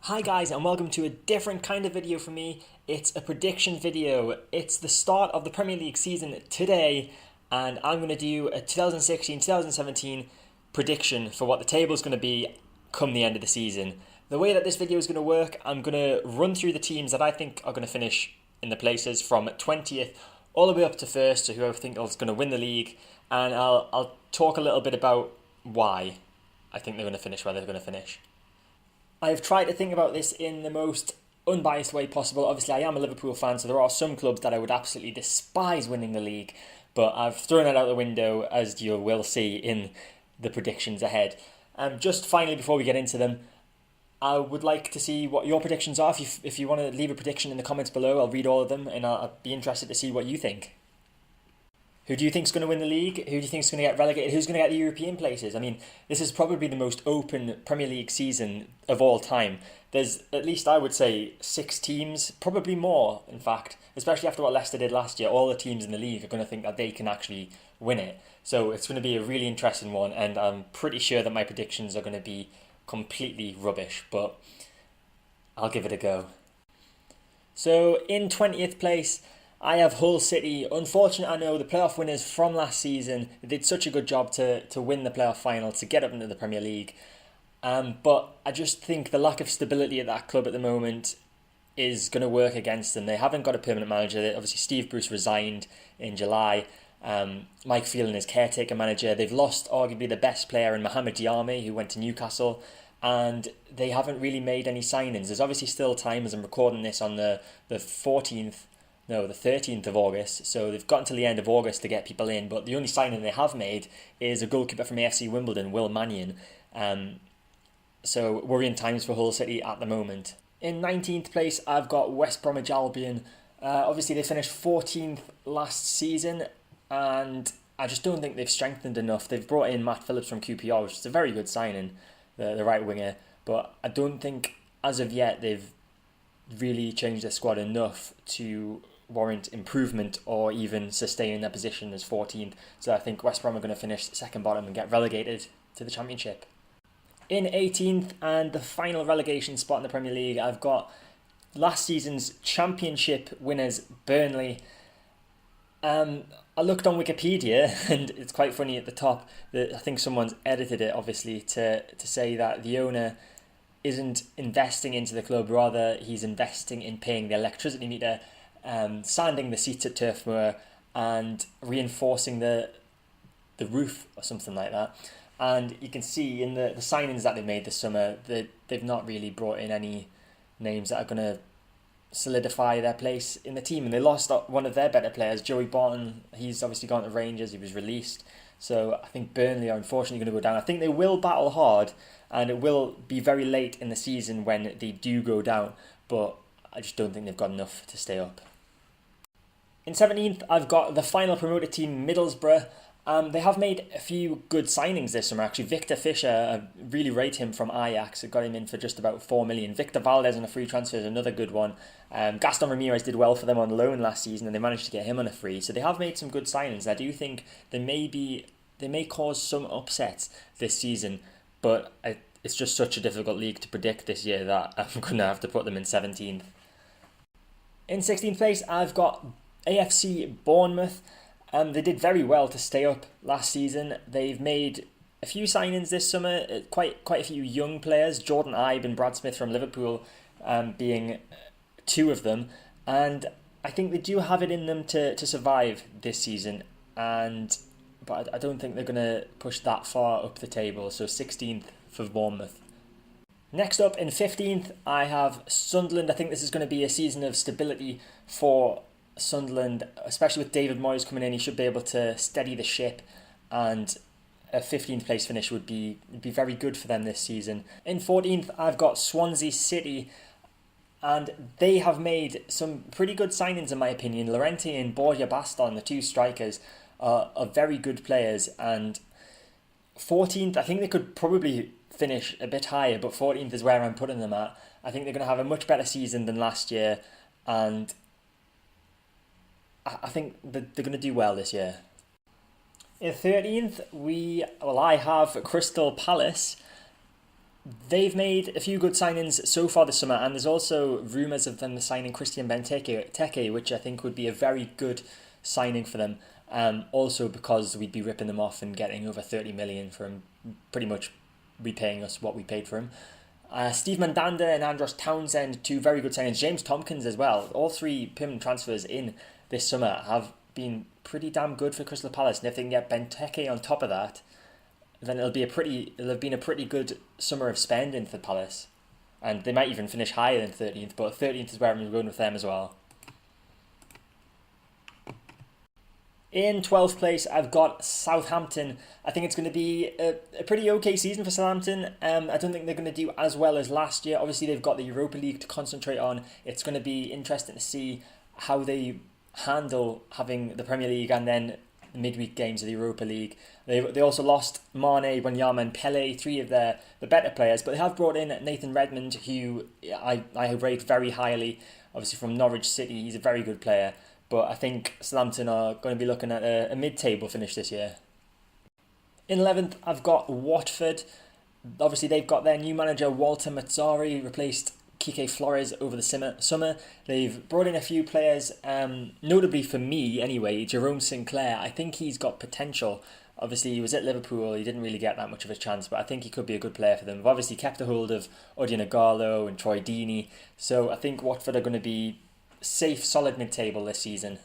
Hi guys, and welcome to a different kind of video for me. It's a prediction video. It's the start of the Premier League season today, and I'm going to do a 2016-2017 prediction for what the table is going to be come the end of the season. The way that this video is going to work, I'm going to run through the teams that I think are going to finish in the places from 20th all the way up to first, so whoever I think is going to win the league, and I'll talk a little bit about why I think they're going to finish where they're going to finish. I've tried to think about this in the most unbiased way possible. Obviously, I am a Liverpool fan, so there are some clubs that I would absolutely despise winning the league, but I've thrown that out the window, as you will see in the predictions ahead. Just finally, before we get into them, I would like to see what your predictions are. If you want to leave a prediction in the comments below, I'll read all of them, and I'll be interested to see what you think. Who do you think is going to win the league? Who do you think is going to get relegated? Who's going to get the European places? I mean, this is probably the most open Premier League season of all time. There's at least, I would say, 6 teams, probably more, in fact, especially after what Leicester did last year. All the teams in the league are going to think that they can actually win it. So it's going to be a really interesting one, and I'm pretty sure that my predictions are going to be completely rubbish, but I'll give it a go. So in 20th place, I have Hull City. Unfortunately, I know the playoff winners from last season did such a good job to win the playoff final, to get up into the Premier League. But I just think the lack of stability at that club at the moment is going to work against them. They haven't got a permanent manager. Obviously, Steve Bruce resigned in July. Mike Phelan is caretaker manager. They've lost arguably the best player in Mohamed Diarmi, who went to Newcastle. And they haven't really made any signings. There's obviously still time, as I'm recording this on the 13th of August, so they've got until the end of August to get people in, but the only signing they have made is a goalkeeper from AFC Wimbledon, Will Mannion. So worrying times for Hull City at the moment. In 19th place, I've got West Bromwich Albion. Obviously, they finished 14th last season, and I just don't think they've strengthened enough. They've brought in Matt Phillips from QPR, which is a very good signing, the right winger, but I don't think, as of yet, they've really changed their squad enough to warrant improvement or even sustain their position as 14th. So I think West Brom are going to finish second bottom and get relegated to the Championship. In 18th and the final relegation spot in the Premier League, I've got last season's Championship winners, Burnley. I looked on Wikipedia, and it's quite funny at the top that I think someone's edited it, obviously, to say that the owner isn't investing into the club, rather he's investing in paying the electricity meter, sanding the seats at Turf Moor, and reinforcing the roof or something like that. And you can see in the signings that they've made this summer that they've not really brought in any names that are going to solidify their place in the team. And they lost one of their better players, Joey Barton. He's obviously gone to Rangers, he was released. So I think Burnley are unfortunately going to go down. I think they will battle hard, and it will be very late in the season when they do go down, but I just don't think they've got enough to stay up. In 17th, I've got the final promoted team, Middlesbrough. They have made a few good signings this summer, actually. Victor Fisher, I really rate him from Ajax. I got him in for just about 4 million. Victor Valdez on a free transfer is another good one. Gaston Ramirez did well for them on loan last season, and they managed to get him on a free. So they have made some good signings. I do think they may cause some upsets this season, but it's just such a difficult league to predict this year that I'm going to have to put them in 17th. In 16th place, I've got AFC Bournemouth. They did very well to stay up last season. They've made a few signings this summer, quite a few young players, Jordan Ibe and Brad Smith from Liverpool being 2 of them. And I think they do have it in them to survive this season, but I don't think they're going to push that far up the table, so 16th for Bournemouth. Next up, in 15th, I have Sunderland. I think this is going to be a season of stability for Sunderland, especially with David Moyes coming in. He should be able to steady the ship, and a 15th place finish would be very good for them this season. In 14th, I've got Swansea City, and they have made some pretty good signings in my opinion. Llorente and Borja Baston, the 2 strikers, are very good players, and 14th, I think they could probably finish a bit higher, but 14th is where I'm putting them at. I think they're going to have a much better season than last year, and I think that they're going to do well this year. In 13th, I have Crystal Palace. They've made a few good signings so far this summer, and there's also rumours of them signing Christian Benteke, which I think would be a very good signing for them. Also because we'd be ripping them off and getting over 30 million for him, pretty much repaying us what we paid for him. Steve Mandanda and Andros Townsend, two very good signings. James Tompkins as well. All three permanent transfers in this summer have been pretty damn good for Crystal Palace. And if they can get Benteke on top of that, then it'll have been a pretty good summer of spending for Palace. And they might even finish higher than 13th, but 13th is where I'm going with them as well. In 12th place, I've got Southampton. I think it's going to be a pretty okay season for Southampton. I don't think they're going to do as well as last year. Obviously, they've got the Europa League to concentrate on. It's going to be interesting to see how they handle having the Premier League and then the midweek games of the Europa League. They also lost Mane, Wanyama and Pele, three of the better players, but they have brought in Nathan Redmond, who I rate very highly, obviously from Norwich City. He's a very good player. But I think Southampton are going to be looking at a mid-table finish this year. In 11th, I've got Watford. Obviously, they've got their new manager, Walter Mazzari, replaced Kike Flores over the summer. They've brought in a few players, notably for me anyway, Jerome Sinclair. I think he's got potential. Obviously, he was at Liverpool. He didn't really get that much of a chance, but I think he could be a good player for them. They've obviously kept a hold of Odion Ighalo and Troy Deeney. So I think Watford are going to be safe, solid mid-table this season.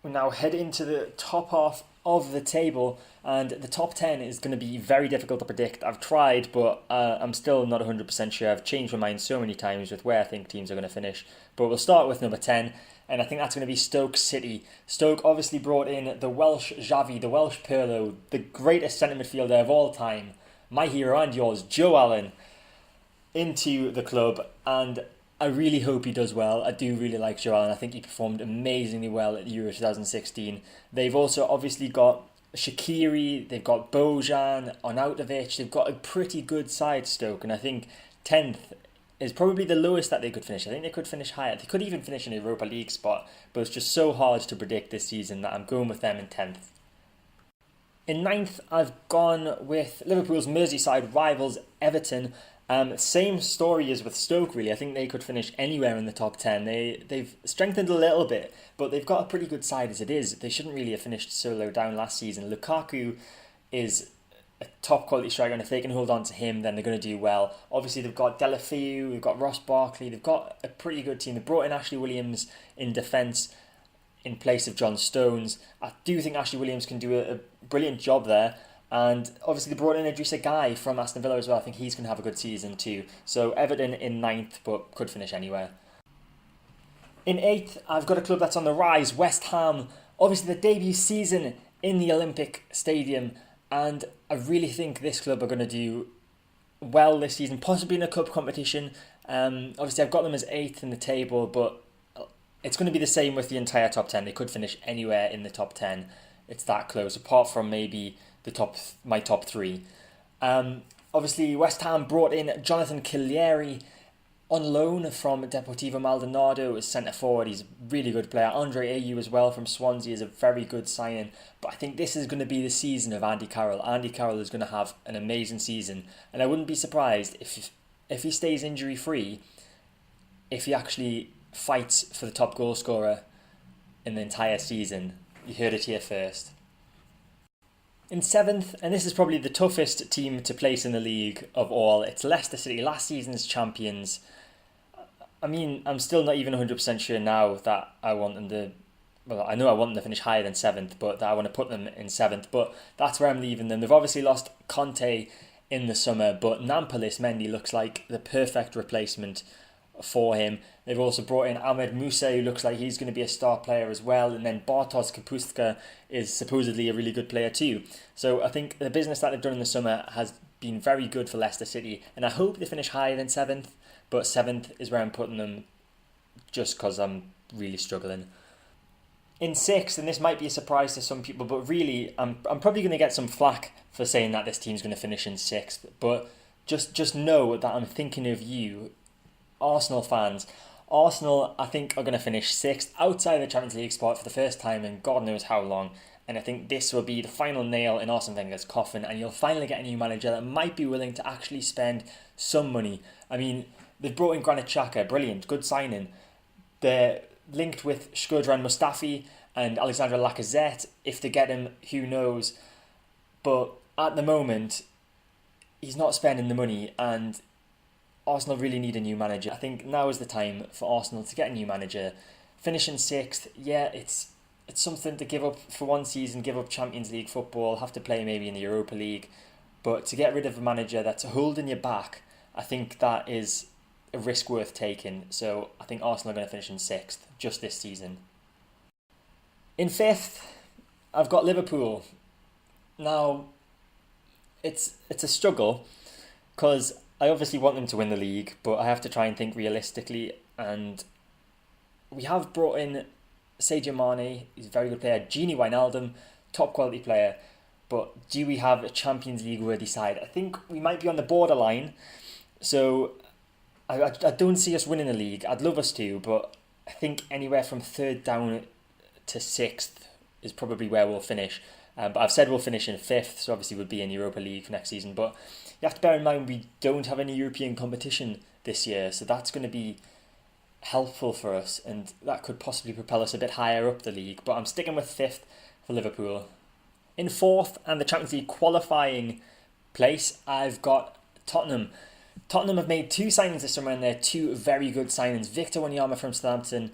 We now head into the top half of the table, and the top 10 is going to be very difficult to predict. I've tried, but I'm still not 100% sure. I've changed my mind so many times with where I think teams are going to finish. But we'll start with number 10, and I think that's going to be Stoke City. Stoke obviously brought in the Welsh Xavi, the Welsh Pirlo, the greatest centre midfielder of all time, my hero and yours, Joe Allen, into the club, and I really hope he does well. I do really like Joe Allen. I think he performed amazingly well at Euro 2016. They've also obviously got Shaqiri, they've got Bojan, Arnautovic. They've got a pretty good side, Stoke, and I think 10th is probably the lowest that they could finish. I think they could finish higher. They could even finish in a Europa League spot, but it's just so hard to predict this season that I'm going with them in 10th. In 9th, I've gone with Liverpool's Merseyside rivals, Everton. Same story as with Stoke, really. I think they could finish anywhere in the top 10. They've strengthened a little bit, but they've got a pretty good side as it is. They shouldn't really have finished so low down last season. Lukaku is a top quality striker, and if they can hold on to him, then they're going to do well. Obviously, they've got Deulofeu, they've got Ross Barkley, they've got a pretty good team. They brought in Ashley Williams in defence in place of John Stones. I do think Ashley Williams can do a brilliant job there. And obviously they brought in Idrissa Gueye from Aston Villa as well. I think he's going to have a good season too. So Everton in 9th, but could finish anywhere. In 8th, I've got a club that's on the rise, West Ham. Obviously the debut season in the Olympic Stadium. And I really think this club are going to do well this season, possibly in a cup competition. Obviously I've got them as 8th in the table, but it's going to be the same with the entire top 10. They could finish anywhere in the top 10. It's that close, apart from maybe my top 3. Obviously, West Ham brought in Jonathan Killieri on loan from Deportivo Maldonado as centre forward. He's a really good player. Andre Ayew as well from Swansea is a very good signing. But I think this is going to be the season of Andy Carroll. Andy Carroll is going to have an amazing season, and I wouldn't be surprised if he stays injury free, if he actually fights for the top goal scorer in the entire season. You heard it here first. In 7th, and this is probably the toughest team to place in the league of all, it's Leicester City, last season's champions. I mean, I'm still not even 100% sure now that I want them to... Well, I know I want them to finish higher than 7th, but that I want to put them in 7th. But that's where I'm leaving them. They've obviously lost Conte in the summer, but Nampalys Mendy looks like the perfect replacement for him. They've also brought in Ahmed Musa, who looks like he's going to be a star player as well, and then Bartosz Kapustka is supposedly a really good player too. So I think the business that they've done in the summer has been very good for Leicester City, and I hope they finish higher than 7th, but 7th is where I'm putting them just because I'm really struggling. In 6th, and this might be a surprise to some people, but really I'm probably going to get some flack for saying that this team's going to finish in 6th, but just know that I'm thinking of you, Arsenal fans. Arsenal, I think, are going to finish 6th outside the Champions League spot for the first time in God knows how long. And I think this will be the final nail in Arsene Wenger's coffin, and you'll finally get a new manager that might be willing to actually spend some money. I mean, they've brought in Granit Xhaka, brilliant, good signing. They're linked with Shkodran Mustafi and Alexandre Lacazette. If they get him, who knows? But at the moment, he's not spending the money, and Arsenal really need a new manager. I think now is the time for Arsenal to get a new manager. Finishing 6th, yeah, it's something to give up for one season, give up Champions League football, have to play maybe in the Europa League. But to get rid of a manager that's holding you back, I think that is a risk worth taking. So I think Arsenal are going to finish in 6th just this season. In 5th, I've got Liverpool. Now, it's a struggle because I obviously want them to win the league, but I have to try and think realistically. And we have brought in Sadio Mane, he's a very good player. Gini Wijnaldum, top quality player. But do we have a Champions League worthy side? I think we might be on the borderline. So I don't see us winning the league. I'd love us to, but I think anywhere from 3rd down to 6th is probably where we'll finish. But I've said we'll finish in 5th, so obviously we'll be in Europa League for next season. But you have to bear in mind we don't have any European competition this year, so that's going to be helpful for us, and that could possibly propel us a bit higher up the league. But I'm sticking with 5th for Liverpool. In 4th and the Champions League qualifying place, I've got Tottenham. Tottenham have made 2 signings this summer, and they're 2 very good signings. Victor Wanyama from Southampton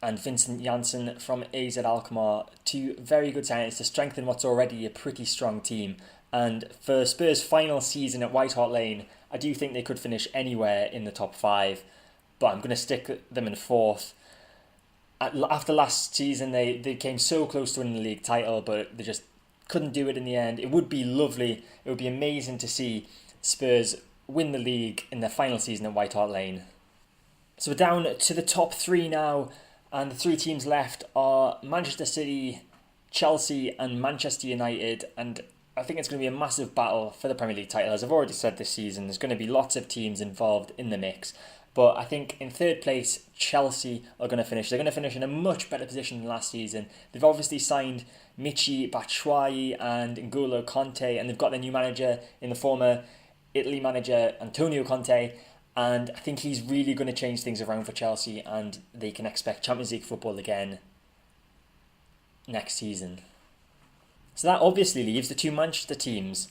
and Vincent Janssen from AZ Alkmaar. 2 very good signings to strengthen what's already a pretty strong team. And for Spurs' final season at White Hart Lane, I do think they could finish anywhere in the top 5. But I'm going to stick them in 4th. After last season, they came so close to winning the league title, but they just couldn't do it in the end. It would be lovely. It would be amazing to see Spurs win the league in their final season at White Hart Lane. So we're down to the top 3 now, and the 3 teams left are Manchester City, Chelsea and Manchester United, and I think it's going to be a massive battle for the Premier League title. As I've already said this season, there's going to be lots of teams involved in the mix. But I think in 3rd place, Chelsea are going to finish. They're going to finish in a much better position than last season. They've obviously signed Michy Batshuayi and N'Golo Conte, and they've got their new manager in the former Italy manager Antonio Conte. And I think he's really going to change things around for Chelsea, and they can expect Champions League football again next season. So that obviously leaves the 2 Manchester teams.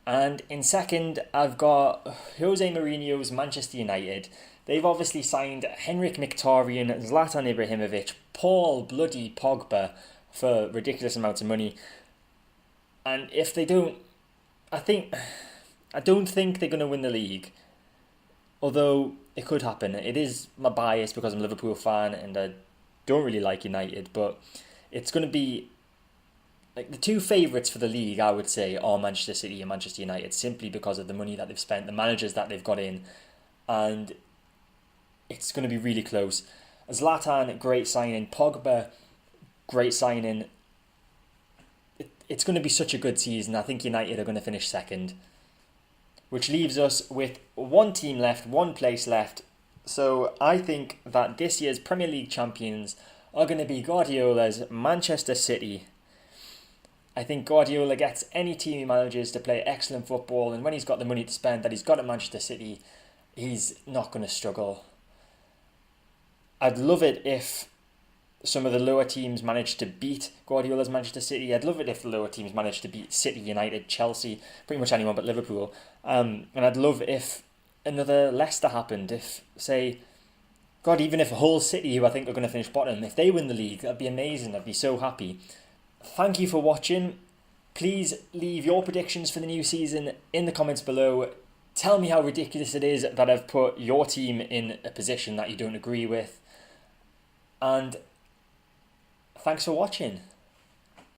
And in 2nd, I've got Jose Mourinho's Manchester United. They've obviously signed Henrik Mkhitaryan, Zlatan Ibrahimovic, Paul bloody Pogba for ridiculous amounts of money. And if they don't, I don't think they're going to win the league. Although it could happen. It is my bias because I'm a Liverpool fan and I don't really like United. But it's going to be like the 2 favourites for the league, I would say, are Manchester City and Manchester United, simply because of the money that they've spent, the managers that they've got in, and it's going to be really close. Zlatan, great signing. Pogba, great signing. It's going to be such a good season. I think United are going to finish 2nd, which leaves us with 1 team left, 1 place left. So I think that this year's Premier League champions are going to be Guardiola's Manchester City. I think Guardiola gets any team he manages to play excellent football, and when he's got the money to spend that he's got at Manchester City, he's not going to struggle. I'd love it if some of the lower teams managed to beat Guardiola's Manchester City. I'd love it if the lower teams managed to beat City, United, Chelsea, pretty much anyone but Liverpool. And I'd love if another Leicester happened. If, say, God, even if Hull City, who I think are going to finish bottom, if they win the league, that'd be amazing. I'd be so happy. Thank you for watching. Please leave your predictions for the new season in the comments below. Tell me how ridiculous it is that I've put your team in a position that you don't agree with. And thanks for watching.